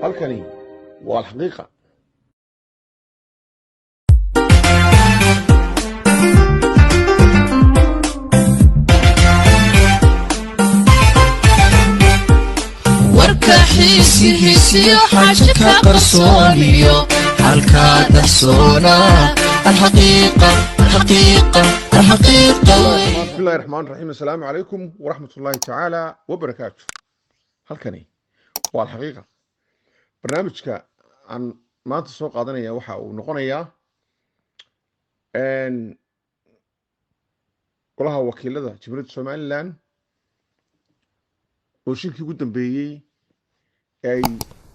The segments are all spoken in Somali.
halkani waa alxaqiiqa. warka xiisiyo xaasha ka qarsooniyo halkaa dahsoona alxaqiiqa bismillahi raxmaan raxiim. assalaamu calaykum waraxmatullaahi tacaala wabarakaatu. halkani waa alxaqiiqa. barnaamijka aan maanta soo qaadanaya waxa uu noqonayaa golaha wakiilada jamhuuriyadda somalilan oo shirkii ugu dambeeyey ay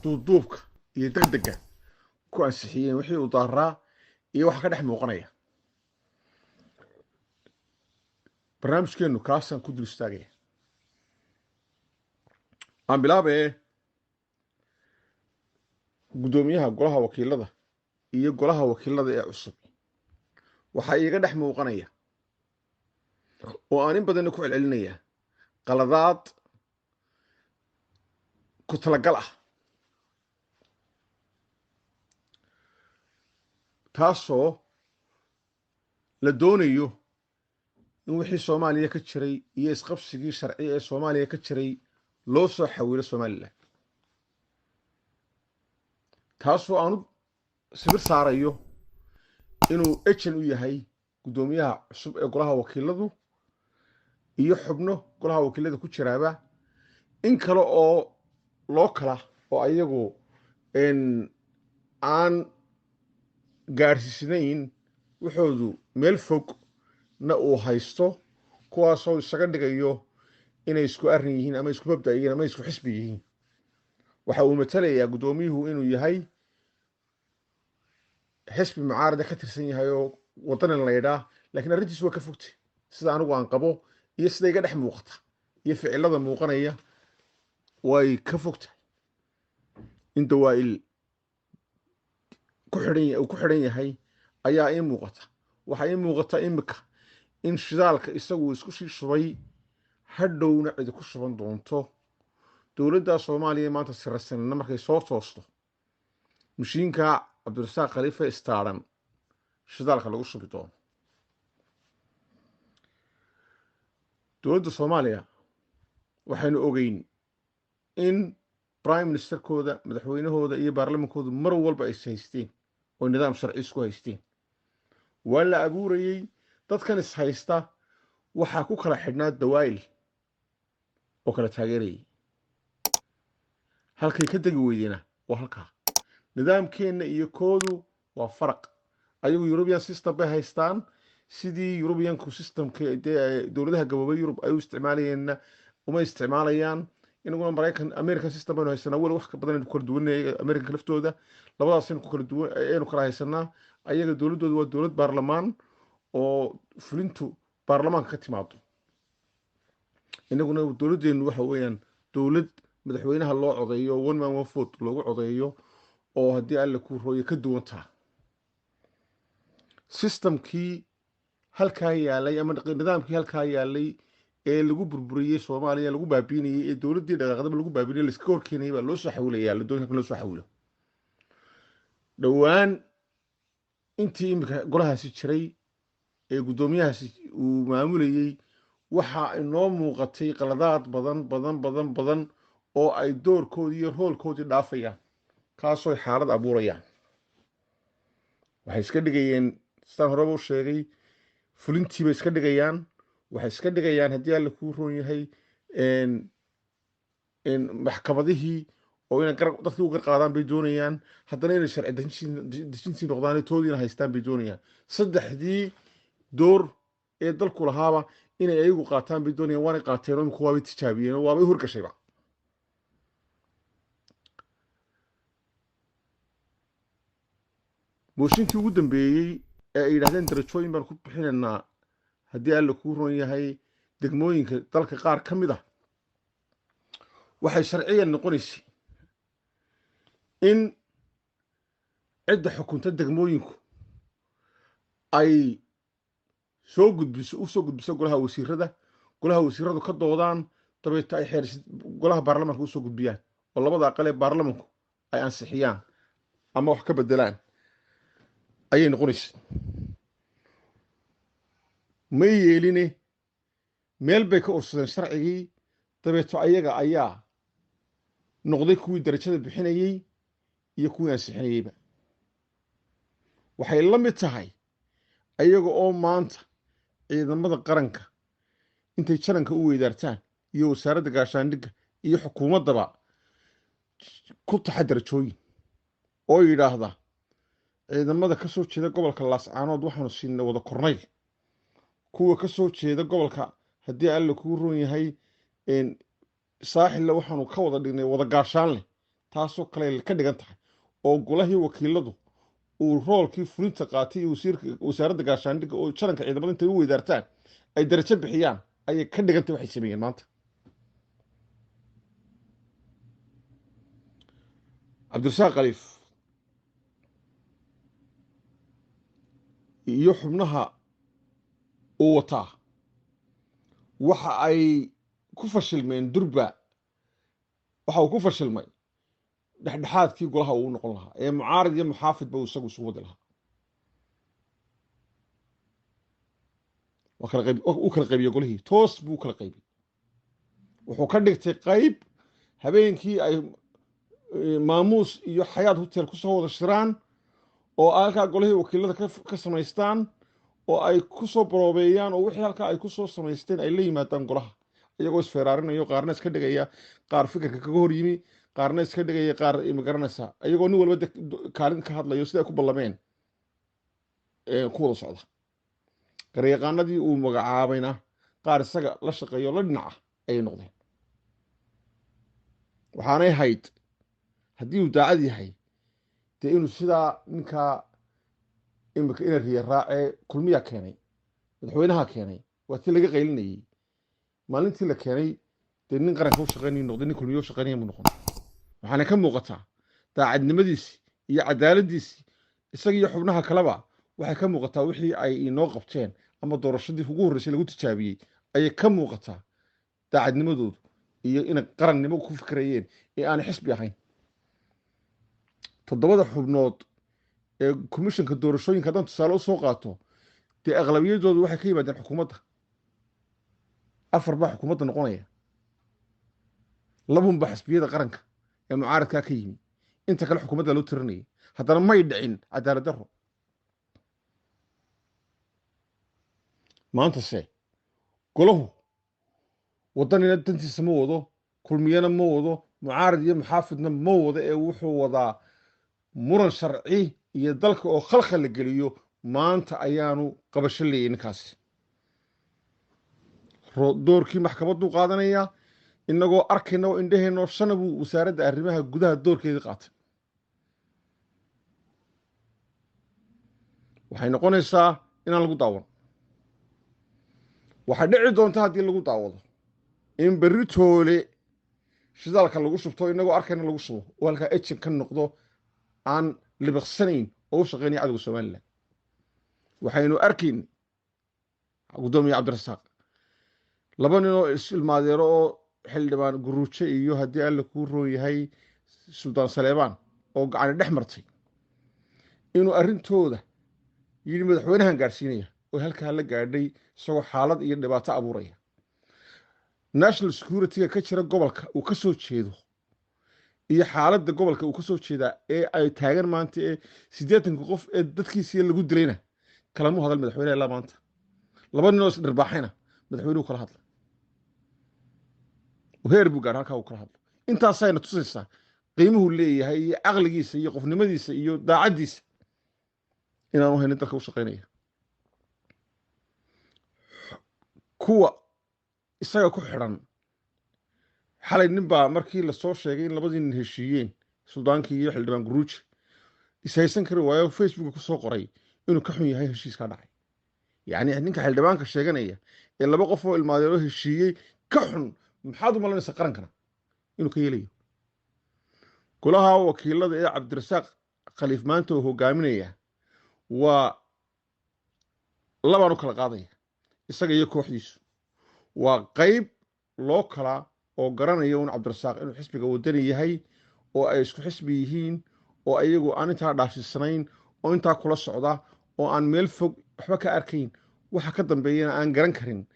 duubduubka iyo degdega ku ansixiyeen wixii uu daaraa iyo waxa ka dhex muuqanaya. barnaamijkeenu kaasaan ku dul istaagaya. aan bilaabee guddoomiyaha golaha wakiilada iyo golaha wakiilada ee cusub waxaa iiga dhex muuqanaya oo aan in badanna ku celcelinaya qaladaad ku talagal ah, taasoo la doonayo in wixii soomaaliya ka jiray iyo isqabsigii sharci ee soomaaliya ka jiray loo soo xawilo somalilan, taasoo aanu sibir saarayo inuu ejen u yahay guddoomiyaha cusub ee golaha wakiiladu iyo xubno golaha wakiilada ku jiraaba in kale oo loo kala oo ayagu aan gaadhsiisnayn wuxoodu meel fog na uu haysto, kuwaasoo isaga dhigayo inay isku arrin yihiin ama isku mabda yihiin ama isku xisbi yihiin. waxa uu matalayaa guddoomiyuhu inuu yahay xisbi mucaarada ka tirsan yahay oo wadanan la yidhaa, laakiin arrintiisu waa ka fogtay sida anigu aan qabo iyo sida iga dhex muuqata iyo ficilada muuqanaya way ka fogtahay. in dawaa'il ku xidhan yahay ayaa ii muuqata. waxaa ii muuqata imika in shidaalka isagu isku sii shubay hadhowna cidi ku shuban doonto. dowladda soomaaliya maanta sirasanna markay soo toosto mashiinka cabdirasaaq khaliife istaaran shidaalka lagu shubi doono. dowladda soomaaliya waxaynu ogeyn in prime ministerkooda, madaxweynahooda iyo baarlamankoodu mar walba ay haysteen oo nidaam sharci isku haysteen. waa la abuurayey dadkan is haysta waxaa ku kala xidhnaa dawaa'il oo kala taageerayay. halkay ka degi weydena waa halkaa. nidaamkeenna iyo koodu waa faraq. ayagu European system bay haystaan, sidii Europeanku systemka dowladaha gaboobay Yurub ay u isticmaalayeenna uma isticmaalayaan. inaguna Maraykan American system baynu haysanaa, weli wax ka badan aynu kala duwanay Americanka laftooda. labadaasaynu ku kala duwan ayaynu kala haysanaa. ayaga dowladdooda waa dowlad baarlamaan oo fulintu baarlamaanka ka timaado. inaguna dowladdeenu waxa weeyaan dowlad madaxweynaha loo codeeyo, one man one vote loogu codeeyo, oo haddii alla ku rooyo ka duwantaa systemkii halkaa yaalay ama nidaamkii halkaa yaalay ee lagu burburiyey Soomaaliya, lagu baabiinayay ee dowladdii dhaqaaqdaba lagu baabiinayay la iska horkeenayay baa loo soo xawilaya. la doonaya in loo soo xawilo dhowaan intii imika golahaasi jiray ee guddoomiyahaasi uu maamulayey waxaa inoo muuqatay qaladaad badan oo ay doorkoodii iyo roolkoodii dhaafayaan, kaasoo xaalad abuurayaan. waxay iska dhigayeen sidaan horeba u sheegay fulintiibay iska dhigayaan. waxay iska dhigayaan haddii alla kuu roon yahay maxkamadihii oo inay dadkii u garqaadaan bay doonayaan, haddana inay sharci dejintii noqdaan toodiina haystaan bay doonayaan. saddexdii door ee dalku lahaaba inay ayagu qaataan bay doonayaan. waanay qaateen oo imika waabay tijaabiyeen oo waabay horgashayba. mooshinkii ugu dambeeyey ee ay yidhahdeen darajooyin baan ku bixinaynaa haddii alla kuu roon yahay degmooyinka dalka qaar ka mid ah, waxay sharciyan noqonaysay in cidda xukunta degmooyinku ay soo gudbiso golaha wasiiradu ka doodaan, dabeeta ay golaha baarlamaanka usoo gudbiyaan oo labada aqal ee baarlamanku ay ansixiyaan ama wax ka bedelaan ayay noqonaysa ma yeeline meel bay ka ursadeen sharcigii dabeeto ayaga ayaa noqday kuwii darajada bixinayey iyo kuwii ansixinayeyba waxay la mid tahay ayaga oo maanta ciidamada qaranka intay jaranka u weydaartaan iyo wasaaradda gaashaandhigga iyo xukuumaddaba ku taxa darajooyin oo yidhaahda ciidamada ka soo jeeda gobolka laascaanood waxaanu siinay wada kornayl kuwa ka soo jeeda gobolka haddii alle kuu roon yahay saaxilla waxaanu ka wada dhignay wada gaashaan leh taasoo kale ka dhigan tahay oo golahii wakiiladu uu roolkii fulinta qaatay iyo wasaaradda gaashaandhigga oo jaranka ciidamada intay u weydaartaan ay darajo bixiyaan ayay ka dhigan tahay waxay sameeyeen maanta cabdirasaaq khaliif iyo xubnaha uu wataa waxa ay ku fashilmeen durba waxa uu ku fashilmay dhexdhexaadkii golaha uu noqon lahaa ee mucaarid iyo muxaafid ba isagu isu wadi lahaa uu kala qaybiye golihii toos buu kala qaybiyey wuxuu ka dhigtay qayb habeenkii ay maamuus iyo xayaad hotel ku soo wada shiraan oo halkaa golihii wakiilada ka samaystaan oo ay ku soo baroobeeyaan oo wixii halkaa ay ku soo samaysteen ay la yimaadaan golaha iyagoo isfeeraarinayo qaarna iska dhigaya qaar fikirka kaga hor yimi qaarna iska dhigaya qaar magaranaysa iyagoo nin walba kaalin ka hadlayo sida ay ku ballameen ku wada socda garyaqaanadii uu magacaabayna qaar isaga la shaqeeyo la dhinaca ayay noqdeen waxaanay hayd haddii uu daacad yahay dee inuu sidaa ninkaa imika ina riya raacee kulmiyaa keenay madaxweynaha keenay waa tii laga qaylinayey maalintii la keenay dee nin qaranka u shaqeynay noqday nin kulmiyo u shaqeynaya mu noqon waxaana ka muuqataa daacadnimadiisii iyo cadaaladdiisii isaga iyo xubnaha kaleba waxay ka muuqataa wixii ay inoo qabteen ama doorashadii ugu horreysay lagu tijaabiyey ayay ka muuqataa daacadnimadoodu iyo inay qarannimo ku fikrayeen ee aanay xisbi ahayn 7 xubnood ee komishanka doorashooyinka haddaan tusaale u soo qaato dee aqlabiyadoodu waxay ka yimaadeen xukuumadda 4 baa xukuumadda noqonaya 2 baa xisbiyada qaranka ee mucaaradkaa ka yimi inta kale xukuumadda loo tirinayay haddana may dhicin cadaalad darro maantase golahu waddanina dantiisa ma wado kulmiyana ma wado mucaarid iyo muxaafidna ma wado ee wuxuu wadaa muran sharci iyo dalka oo khalkhal la geliyo maanta ayaanu qabasho leeyay ninkaasi doorkii maxkamadduu qaadanayaa inagoo arkayna oo indhaheenoo shana buu wasaaradda arrimaha gudaha doorkeedii qaatay waxay noqonaysaa inaan lagu daawan waxay dhici doonta haddii lagu daawado in berri toole shidaalka lagu shubto inagoo arkayna lagu shubo oo halkaa ejin ka noqdo aan libiqsanayn oo u shaqeynaya cadowga somalilan waxaynu arkayn gudoomiye cabdirasaaq 2 nin oo ilmaadeero oo xildhibaan guruuje iyo haddii alle kuu roon yahay suldaan saleebaan oo gacani dhex martay inuu arrintooda yidhi madaxweynahan gaadhsiinaya oo halkaa la gaadhay isagoo xaalad iyo dhibaato abuuraya national security-ga ka jira gobolka uu ka soo jeedo iyo xaaladda gobolka uu ka soo jeedaa ee ay taagan maanta ee 80 qof ee dadkiisii lagu dilayna kalamu hadal madaxweynaha ilaa maanta 2 nin oo isdhirbaaxayna madaxweynuhu kala hadla heer buu gaar halkaa uu kala hadlo intaasayna tusaysaa qiimuhu leeyahay iyo caqligiisa iyo qofnimadiisa iyo daacaddiisa inaanu haynin dalka u shaqeynaya kuwa isaga ku xidhan xalay nin baa markii lasoo sheegay in 2 nin heshiiyeen suldaankii iyo xildhibaan guruuji ishaysan kari waayo facebooka ku soo qoray inuu ka xun yahay heshiiskaa dhacay yacni ninka xildhibaanka sheeganaya ee 2 qof oo ilmaadeero heshiiyey ka xun maxaad u malaynaysaa qarankana inuu ka yeelayo golaha wakiilada ee cabdirasaaq khaliif maanta oo hogaaminaya waa 2 u kala qaadaya isaga iyo kooxdiisu waa qayb loo kala oo garanaya un cabdirasaaq inuu xisbiga wadani yahay oo ay isku xisbi yihiin oo ayagu aan intaa dhaafsiisanayn oo intaa kula socda oo aan meel fog waxba ka arkayn waxa ka dambeeyana aan garan karin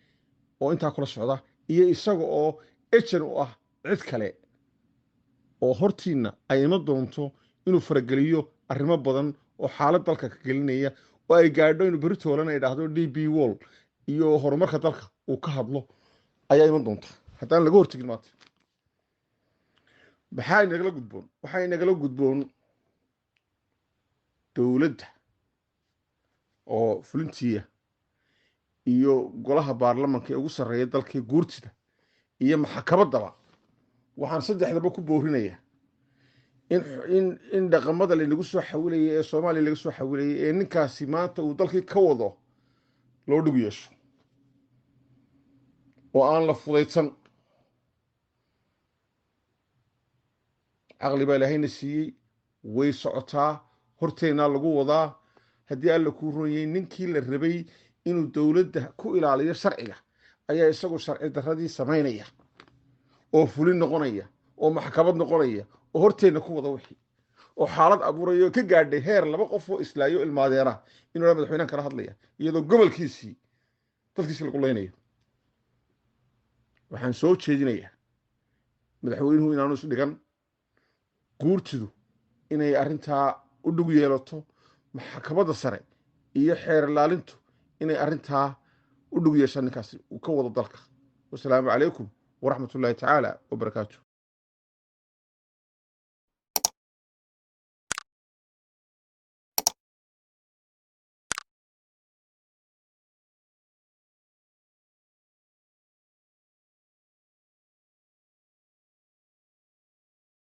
oo intaa kula socda iyo isaga oo ejen u ah cid kale oo hortiinna ay ima doonto inuu farageliyo arrimo badan oo xaalad dalka ka gelinaya oo ay gaadho inuu beritoolana ay dhahdo DB Wall iyo horumarka dalka uu ka hadlo ayaa ima doonta haddaan laga hortegin maanta maxaa inagala gudboon waxaa inagala gudboon dowladda oo fulintiya iyo golaha baarlamanka ee ugu sarreeya dalka guurtida iyo maxkamaddaba waxaan saddexdaba ku boorinaya in dhaqamada lagu soo xawilayay ee Soomaaliya laga soo xawilayay ee ninkaasi maanta uu dalkii ka wado loo dhig yeesho oo aan la fudaysan caqli baa ilaahayna siiyey way socotaa horteena lagu wadaa haddii alla kuu roonyay ninkii la rabay inuu dowladda ku ilaaliyo sharciga ayaa isagu sharci darradii samaynaya oo fulin noqonaya oo maxkamad noqonaya oo horteena ku wada wixii oo xaalad abuurayo ka gaadhay heer laba qof oo islaayo ilmaadeera inuu madaxweynaha kala hadlaya iyadoo gobolkiisii dadkiisii lagu leynayo waxaan soo jeedinayaa madaxweynuhu inaanu is dhigan guurtidu inay arrintaa u dhug yeelato maxkamadda sare iyo xeer ilaalintu inay arrintaa u dhug yeeshaan ninkaasi uu ka wado dalka wasalaamu calaykum waraxmatullaahi tacaala wabarakaatu